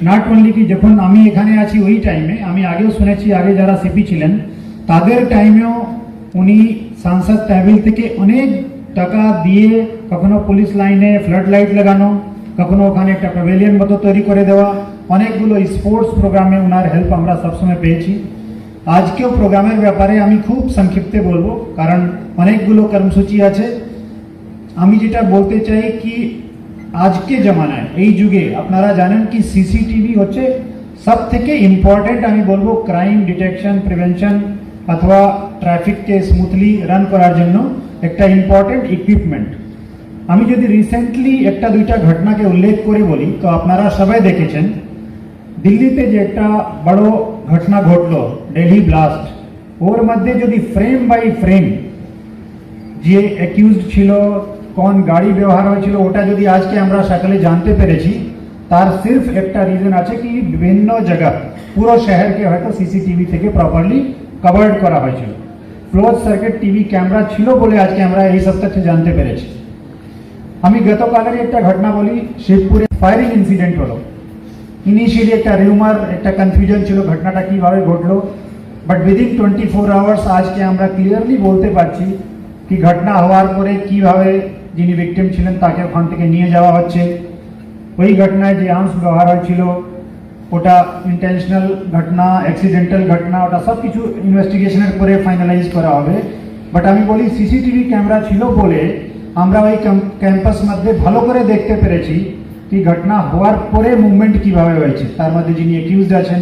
Not only কি যখন আমি এখানে আছি ওই টাইমে, আমি আগেও শুনেছি আগে যারা সিপি ছিলেন তাদের টাইমেও উনি সাংসদ তহবিল থেকে অনেক টাকা দিয়ে কখনো পুলিশ লাইনে ফ্লাড লাইট লাগানো, কখনো ওখানে একটা প্যাভিলিয়ন মতো তৈরি করে দেওয়া, অনেকগুলো স্পোর্টস প্রোগ্রামে ওনার হেল্প আমরা সবসময় পেয়েছি। আজকেও প্রোগ্রামের ব্যাপারে আমি খুব সংক্ষিপ্তে বলবো, কারণ অনেকগুলো কর্মসূচি আছে। আমি যেটা বলতে চাই কি আজকে জমানায় এই যুগে আপনারা জানেন কি সিসিটিভি হচ্ছে সব থেকে ইম্পর্টেন্ট, আমি বলবো ক্রাইম ডিটেকশন প্রিভেনশন অথবা ট্রাফিককে স্মুথলি রান করার জন্য একটা ইম্পর্টেন্ট ইকুইপমেন্ট। আমি যদি রিসেন্টলি একটা দুইটা ঘটনাকে উল্লেখ করে বলি তো আপনারা সবাই দেখেছেন দিল্লিতে যে একটা বড় ঘটনা ঘটলো দিল্লি ব্লাস্ট, ওর মধ্যে যদি ফ্রেম বাই ফ্রেম যে অ্যাকিউজড ছিল, কোন গাড়ি ব্যবহার হয়েছিল, ওটা যদি আজকে আমরা সকালে জানতে পেরেছি, তার সির্ফ একটা রিজন আছে কি বিভিন্ন জায়গা পুরো শহরকে হয়তো সিসিটিভি থেকে প্রপারলি কভার্ড করা হয়েছিল। ক্লোজ সার্কিট টিভি ক্যামেরা ছিল বলে আজকে আমরা এই সব তথ্য জানতে পেরেছি। আমি গতকালের একটা ঘটনা বলি, শিবপুরে ফায়ারিং ইনসিডেন্ট হলো। ইনিশিয়ালি একটা রিউমার, একটা কনফিউশন ছিল ঘটনাটা কিভাবে ঘটলো, বাট উইদিন 24 আওয়ার্স আজকে আমরা ক্লিয়ারলি বলতে পারছি কি ঘটনা হওয়ার পরে কিভাবে যিনি ভিকটিম ছিলেন তাকে ওখান থেকে নিয়ে যাওয়া হচ্ছে। ওই ঘটনায় যে আর্মস ব্যবহার হয়েছিল ওটা ইন্টেনশনাল ঘটনা, অ্যাক্সিডেন্টাল ঘটনা, ওটা সব কিছু ইনভেস্টিগেশনের পরে ফাইনালাইজ করা হবে। বাট আমি বলি সিসিটিভি ক্যামেরা ছিল বলে আমরা ওই ক্যাম্পাস মধ্যে ভালো করে দেখতে পেরেছি কি ঘটনা হওয়ার পরে মুভমেন্ট কিভাবে হয়েছে, তার মধ্যে যিনি অ্যাকিউজড আছেন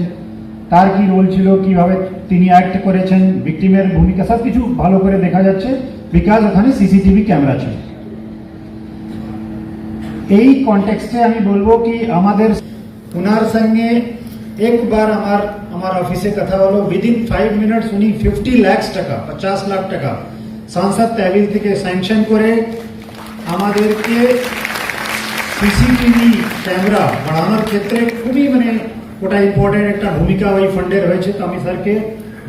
তার কি রোল ছিল, কিভাবে তিনি অ্যাক্ট করেছেন, ভিকটিমের ভূমিকা, সব কিছু ভালো করে দেখা যাচ্ছে বিকজ ওখানে সিসিটিভি ক্যামেরা ছিল। এই কনটেক্সটে আমি বলবো কি আমাদের ওনার সঙ্গে একবার আমার অফিসে কথা হলো, উইদিন 5 মিনিটস উনি 50 লাখ টাকা 50 লাখ টাকা সংসদ তহবিল থেকে স্যাংশন করে আমাদেরকে সিসিটিভি ক্যামেরা বাড়ানোর ক্ষেত্রে খুবই ওটা ইম্পর্টেন্ট একটা ভূমিকা ওই ফান্ডের হয়েছে। তো আমি স্যারকে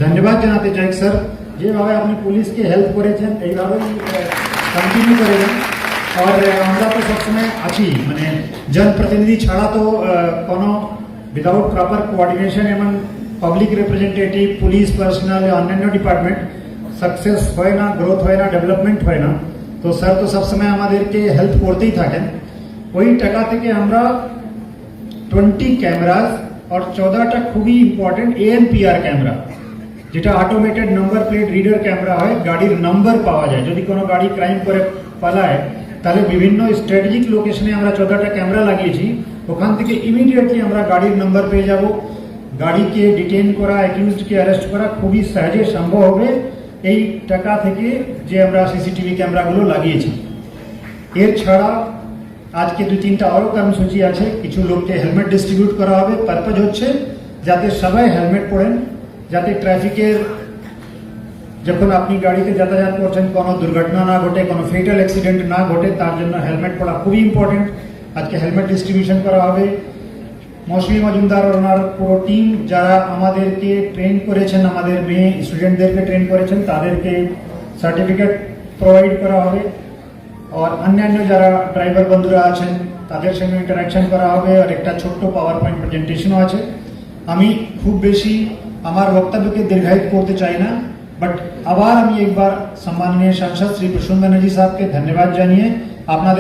ধন্যবাদ জানাতে চাই। স্যার যেভাবে আপনি পুলিশকে হেল্প করেছেন এইভাবে কন্টিনিউ করে যান। আর আমরা তো সবসময় আছি, জনপ্রতিনিধি ছাড়া তো কোনো উইদাউট প্রপার কোঅর্ডিনেশন এবং পাবলিক রিপ্রেজেন্টেটিভ, পুলিশ পার্সোনাল, অন্যান্য ডিপার্টমেন্ট সাকসেস হয় না, গ্রোথ হয় না, ডেভেলপমেন্ট হয় না। তো স্যার তো সবসময় আমাদেরকে হেল্প করতেই থাকেন। ওই টাকা থেকে আমরা 20 ক্যামেরাস আর 14টা খুবই ইম্পর্টেন্ট ANPR ক্যামেরা, যেটা automated number plate reader camera হয়, গাড়ির নাম্বার পাওয়া যায়। যদি কোনো গাড়ি ক্রাইম করে পালায় তাহলে বিভিন্ন স্ট্র্যাটেজিক লোকেশনে আমরা 14টা ক্যামেরা লাগিয়েছি, ওখান থেকে ইমিডিয়েটলি আমরা গাড়ির নাম্বার পেয়ে যাব। গাড়িকে ডিটেইন করা, অ্যাকিউজডকে অ্যারেস্ট করা খুবই সহজে সম্ভব হবে এই টাকা থেকে যে আমরা সিসিটিভি ক্যামেরাগুলো লাগিয়েছি। এর ছাড়া আজকে 2-3টা আরও কর্মসূচি আছে। কিছু লোককে হেলমেট ডিস্ট্রিবিউট করা হবে। পারপাস হচ্ছে যাতে সবাই হেলমেট পরেন, যাতে ট্রাফিকের যখন আপনি গাড়িতে যাতায়াত করছেন কোনো দুর্ঘটনা না ঘটে, কোনো ফেটাল অ্যাক্সিডেন্ট না ঘটে, তার জন্য হেলমেট পরা খুবই ইম্পর্টেন্ট। আজকে হেলমেট ডিস্ট্রিবিউশন করা হবে। মৌসুমী মজুমদার আর ওনার পুরো টিম যারা আমাদেরকে ট্রেন করেছেন, আমাদের মেয়ে স্টুডেন্টদেরকে ট্রেন করেছেন, তাদেরকে সার্টিফিকেট প্রোভাইড করা হবে। আর অন্যান্য যারা ড্রাইভার বন্ধুরা আছেন তাদের সঙ্গে ইন্টারাকশন করা হবে। আর একটা ছোট্ট পাওয়ার পয়েন্ট প্রেজেন্টেশনও আছে। আমি খুব বেশি আমার বক্তব্যকে দীর্ঘায়িত করতে চাই না, বাট আবার আমি একবার সম্মাননীয় সাংসদ শ্রী প্রসূন ব্যানার্জি সাহেবকে ধন্যবাদ জানিয়ে আপনাদের